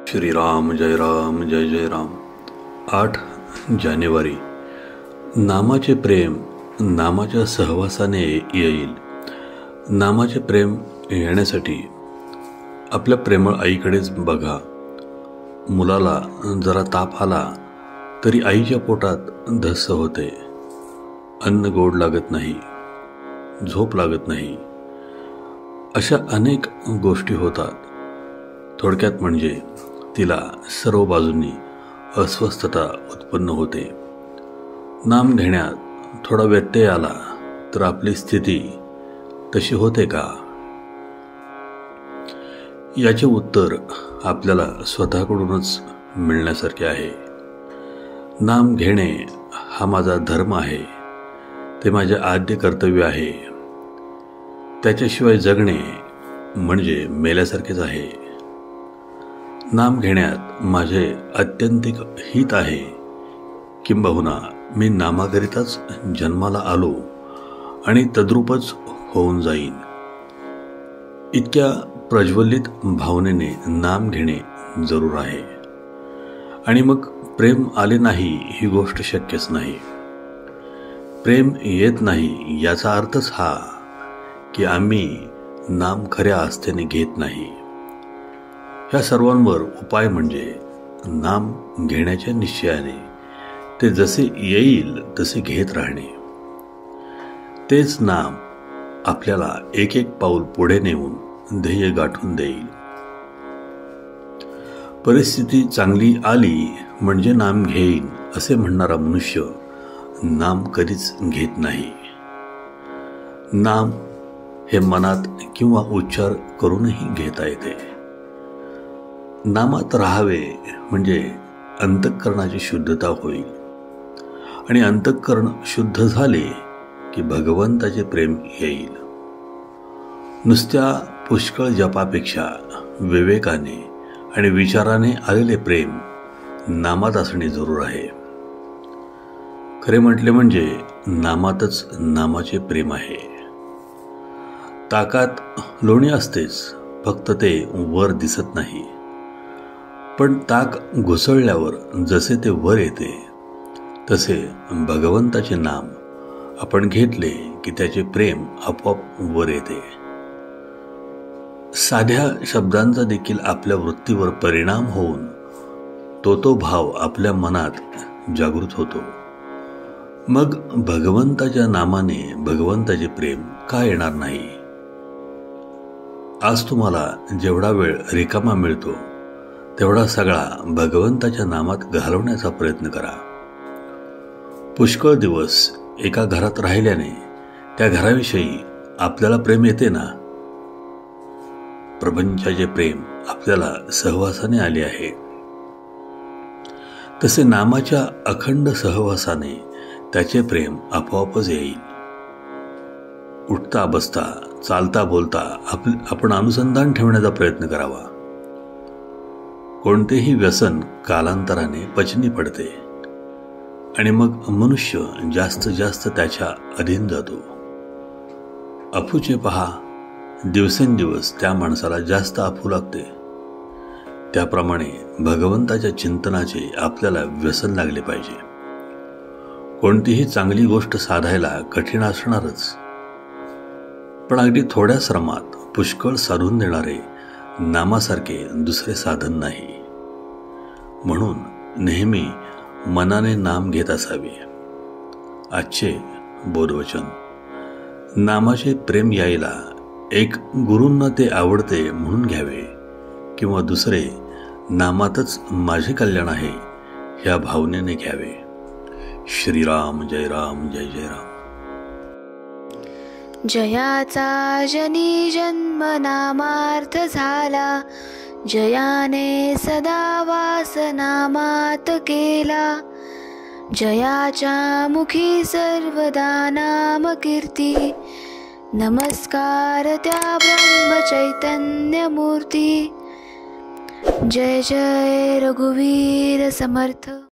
श्रीराम जय राम जय जय राम. 8 जानेवारी. नामाचे प्रेम नामाच्या सहवासाने येईल. नामाचे प्रेम येण्यासाठी आपल्या प्रेमळ आईकडेच बघा. मुलाला जरा ताप आला तरी आईच्या पोटात धस्स होते. अन्न गोड लागत नाही, झोप लागत नाही, अशा अनेक गोष्टी होतात. थोडक्यात म्हणजे तिला सर्व बाजूंनी अस्वस्थता उत्पन्न होते. नाम घेण्यात थोडा व्यत्यय आला तर आपली स्थिती तशी होते का? याचे उत्तर आपल्याला स्वतःकडूनच मिळण्यासारखे आहे. नाम घेणे हा माझा धर्म आहे, ते माझे आद्य कर्तव्य आहे. त्याच्याशिवाय जगणे म्हणजे मेल्यासारखेच आहे. नाम घेण्यात माझे आत्यंतिक हित आहे, किंबहुना मी नामाकरिताच जन्माला आलो आणि तद्रूपच होऊन जाईन. इतक्या प्रज्वलित भावनेने नाम घेणे जरूर आहे. आणि मग प्रेम आले नाही ही गोष्ट शक्यच नाही. प्रेम येत नाही याचा अर्थच हा की आम्ही नाम खऱ्या आस्थेने घेत नाही. ह्या सर्वांवर उपाय म्हणजे नाम घेण्याच्या निश्चयाने ते जसे येईल तसे घेत राहणे. तेच नाम आपल्याला एक एक पाऊल पुढे नेऊन ध्येय गाठून देईल. परिस्थिती चांगली आली म्हणजे नाम घेईन असे म्हणणारा मनुष्य नाम कधीच घेत नाही. नाम हे मनात किंवा उच्चार करूनही घेता येते. नामात राहावे म्हणजे अंतःकरणाची शुद्धता होईल. आणि अंतःकरण शुद्ध झाले की भगवंताचे प्रेम येईल. नुसत्या पुष्कळ जपापेक्षा विवेकाने आणि विचाराने आलेले प्रेम नामात असणे जरूर आहे. खरे म्हटले म्हणजे नामातच नामाचे प्रेम आहे. ताकात लोणी असतेच, फक्त ते वर दिसत नाही. पण ताक घुसळल्यावर जसे ते वर येते तसे भगवंताचे नाम आपण घेतले की त्याचे प्रेम आपोआप वर येते. साध्या शब्दांचा देखील आपल्या वृत्तीवर परिणाम होऊन तो भाव आपल्या मनात जागृत होतो. मग भगवंताच्या नामाने भगवंताचे प्रेम का येणार नाही? आज तुम्हाला जेवढा वेळ रिकामा मिळतो तेवढा सगळा भगवंताच्या नामात घालवण्याचा प्रयत्न करा. पुष्कळ दिवस एका घरात राहिल्याने त्या घराविषयी आपल्याला प्रेम येते ना. प्रपंचाचे प्रेम आपल्याला सहवासाने आले आहे, तसे नामाच्या अखंड सहवासाने त्याचे प्रेम आपोआपच येईल. उठता बसता चालता बोलता आपण अनुसंधान ठेवण्याचा प्रयत्न करावा. कोणतेही व्यसन कालांतराने पचनी पडते आणि मग मनुष्य जास्त जास्त त्याच्या अधीन जातो. अफूचे पहा, दिवसेंदिवस त्या माणसाला जास्त अफू लागते. त्याप्रमाणे भगवंताच्या चिंतनाचे आपल्याला व्यसन लागले पाहिजे. कोणतीही चांगली गोष्ट साधायला कठीण असणारच, पण अगदी थोड्या श्रमात पुष्कळ साधून देणारे नामासारखे दुसरे साधन नाही. म्हणून नेहमी मनाने नाम घेत असावे. आजचे बोधवचन. नामाचे प्रेम यायला एक गुरूंना ते आवडते म्हणून घ्यावे, किंवा दुसरे नामातच माझे कल्याण आहे ह्या भावनेने घ्यावे. श्रीराम जय राम जय जय राम. जयाचा जनी जन्म नामार्थ झाला, जयाने सदा वास नामात केला. जयाच्या मुखी सर्वदा नाम कीर्ती, नमस्कार त्या ब्रह्म चैतन्य मूर्ती. जय जय रघुवीर समर्थ.